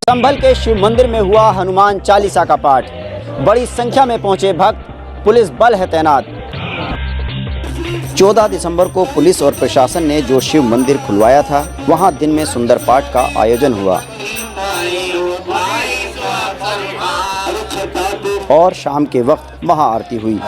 संभल के शिव मंदिर में हुआ हनुमान चालीसा का पाठ। बड़ी संख्या में पहुंचे भक्त, पुलिस बल है तैनात। 14 दिसंबर को पुलिस और प्रशासन ने जो शिव मंदिर खुलवाया था, वहां दिन में सुंदर पाठ का आयोजन हुआ और शाम के वक्त महाआरती हुई।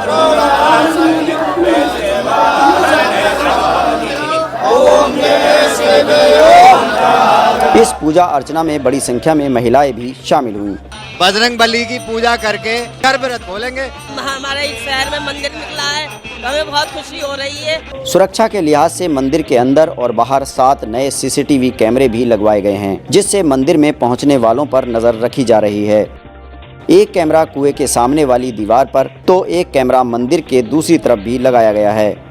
इस पूजा अर्चना में बड़ी संख्या में महिलाएं भी शामिल हुईं। बजरंग बली की पूजा करके गर्भव्रत खोलेंगे। हमारे इस शहर में मंदिर निकला है, हमें बहुत खुशी हो रही है। सुरक्षा के लिहाज से मंदिर के अंदर और बाहर 7 नए सीसीटीवी कैमरे भी लगवाए गए हैं, जिससे मंदिर में पहुंचने वालों पर नजर रखी जा रही है। एक कैमरा कुएं के सामने वाली दीवार पर तो एक कैमरा मंदिर के दूसरी तरफ भी लगाया गया है।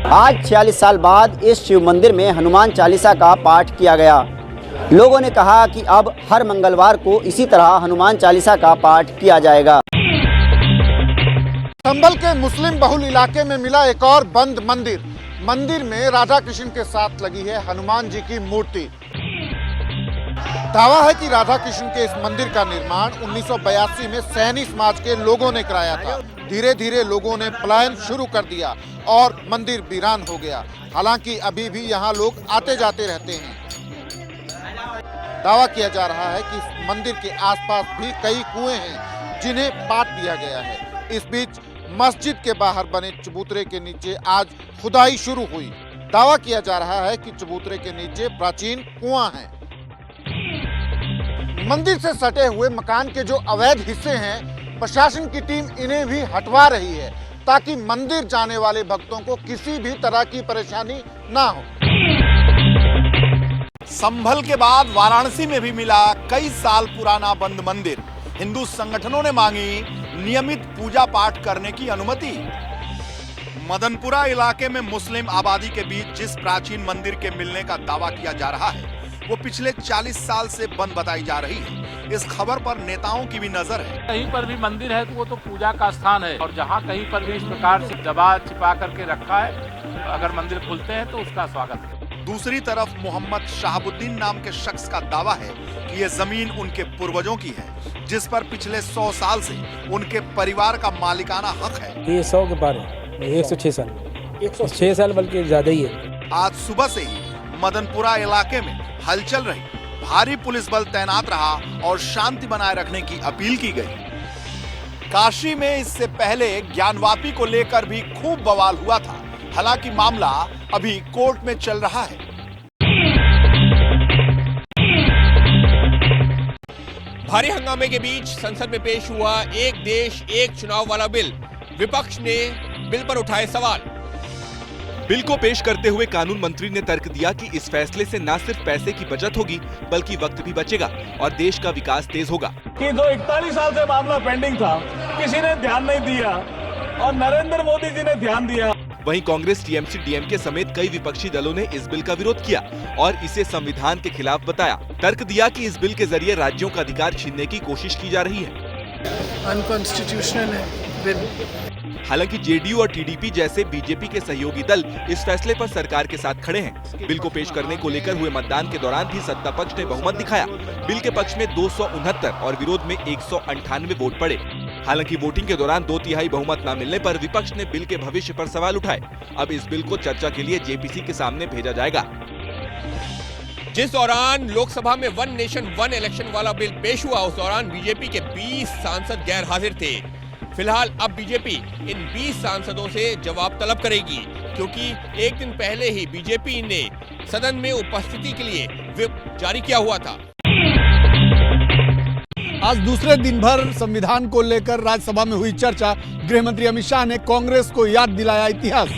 आज 46 साल बाद इस शिव मंदिर में हनुमान चालीसा का पाठ किया गया। लोगों ने कहा कि अब हर मंगलवार को इसी तरह हनुमान चालीसा का पाठ किया जाएगा। संभल के मुस्लिम बहुल इलाके में मिला एक और बंद मंदिर। मंदिर में राधा कृष्ण के साथ लगी है हनुमान जी की मूर्ति। दावा है कि राधा कृष्ण के इस मंदिर का निर्माण 1982 में सैनी समाज के लोगों ने कराया था। धीरे धीरे लोगों ने पलायन शुरू कर दिया और मंदिर वीरान हो गया। हालांकि अभी भी यहाँ लोग आते जाते रहते हैं। दावा किया जा रहा है कि इस मंदिर के आसपास भी कई कुएं हैं जिन्हें पाट दिया गया है। इस बीच मस्जिद के बाहर बने चबूतरे के नीचे आज खुदाई शुरू हुई। दावा किया जा रहा है कि चबूतरे के नीचे प्राचीन कुआं है। मंदिर से सटे हुए मकान के जो अवैध हिस्से हैं, प्रशासन की टीम इन्हें भी हटवा रही है ताकि मंदिर जाने वाले भक्तों को किसी भी तरह की परेशानी ना हो। संभल के बाद वाराणसी में भी मिला कई साल पुराना बंद मंदिर। हिंदू संगठनों ने मांगी नियमित पूजा पाठ करने की अनुमति। मदनपुरा इलाके में मुस्लिम आबादी के बीच जिस प्राचीन मंदिर के मिलने का दावा किया जा रहा है, वो पिछले 40 साल से बंद बताई जा रही है। इस खबर पर नेताओं की भी नजर है। कहीं पर भी मंदिर है तो वो तो पूजा का स्थान है, और जहाँ कहीं पर भी इस प्रकार से दबा छिपा करके रखा है, अगर मंदिर खुलते हैं तो उसका स्वागत है। दूसरी तरफ मोहम्मद शाहबुद्दीन नाम के शख्स का दावा है कि ये जमीन उनके पूर्वजों की है, जिस पर पिछले 100 साल से उनके परिवार का मालिकाना हक है। ये 100 के पार है, 106 साल, 106 साल बल्कि ज्यादा ही है। आज सुबह से ही मदनपुरा इलाके में हलचल रही। भारी पुलिस बल तैनात रहा और शांति बनाए रखने की अपील की गई। काशी में इससे पहले ज्ञानवापी को लेकर भी खूब बवाल हुआ था। हालांकि मामला अभी कोर्ट में चल रहा है। भारी हंगामे के बीच संसद में पेश हुआ एक देश एक चुनाव वाला बिल। विपक्ष ने बिल पर उठाए सवाल। बिल को पेश करते हुए कानून मंत्री ने तर्क दिया कि इस फैसले से न सिर्फ पैसे की बचत होगी, बल्कि वक्त भी बचेगा और देश का विकास तेज होगा। कि जो 41 साल से मामला पेंडिंग था, किसी ने ध्यान नहीं दिया और नरेंद्र मोदी जी ने ध्यान दिया। वहीं कांग्रेस, टीएमसी, डीएमके समेत कई विपक्षी दलों ने इस बिल का विरोध किया और इसे संविधान के खिलाफ बताया। तर्क दिया कि इस बिल के जरिए राज्यों का अधिकार छीनने की कोशिश की जा रही है। अनकॉन्स्टिट्यूशनल है बिल। हालांकि जेडीयू और टीडीपी जैसे बीजेपी के सहयोगी दल इस फैसले पर सरकार के साथ खड़े हैं। बिल को पेश करने को लेकर हुए मतदान के दौरान भी सत्ता पक्ष ने बहुमत दिखाया। बिल के पक्ष में 269 और विरोध में 198 वोट पड़े। हालांकि वोटिंग के दौरान 2/3 बहुमत न मिलने पर विपक्ष ने बिल के भविष्य पर सवाल उठाए। अब इस बिल को चर्चा के लिए जेपीसी के सामने भेजा जाएगा। जिस दौरान लोकसभा में वन नेशन वन इलेक्शन वाला बिल पेश हुआ, उस दौरान बीजेपी के 20 सांसद गैर हाजिर थे। फिलहाल अब बीजेपी इन 20 सांसदों से जवाब तलब करेगी, क्योंकि एक दिन पहले ही बीजेपी ने सदन में उपस्थिति के लिए व्हिप जारी किया हुआ था। आज दूसरे दिन भर संविधान को लेकर राज्यसभा में हुई चर्चा। गृह मंत्री अमित शाह ने कांग्रेस को याद दिलाया इतिहास।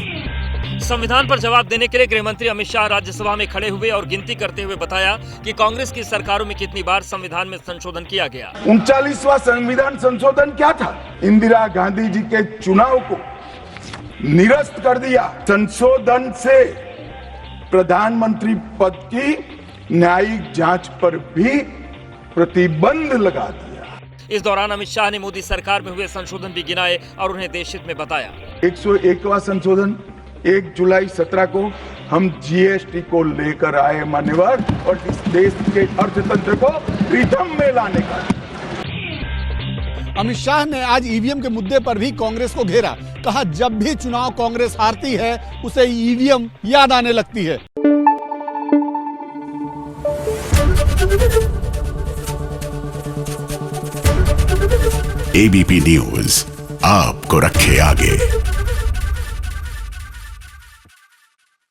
संविधान पर जवाब देने के लिए गृह मंत्री अमित शाह राज्यसभा में खड़े हुए और गिनती करते हुए बताया कि कांग्रेस की सरकारों में कितनी बार संविधान में संशोधन किया गया। 39वां संविधान संशोधन क्या था? इंदिरा गांधी जी के चुनाव को निरस्त कर दिया। संशोधन से प्रधानमंत्री पद की न्यायिक जांच पर भी प्रतिबंध लगा दिया। इस दौरान अमित शाह ने मोदी सरकार में हुए संशोधन भी गिनाए और उन्हें देशहित में बताया। 101वां संशोधन 1 जुलाई 17 को हम जीएसटी को लेकर आए मान्यवर, और इस देश के अर्थतंत्र को रिदम में लाने का। अमित शाह ने आज ईवीएम के मुद्दे पर भी कांग्रेस को घेरा। कहा जब भी चुनाव कांग्रेस हारती है उसे ईवीएम याद आने लगती है। एबीपी न्यूज आपको रखे आगे।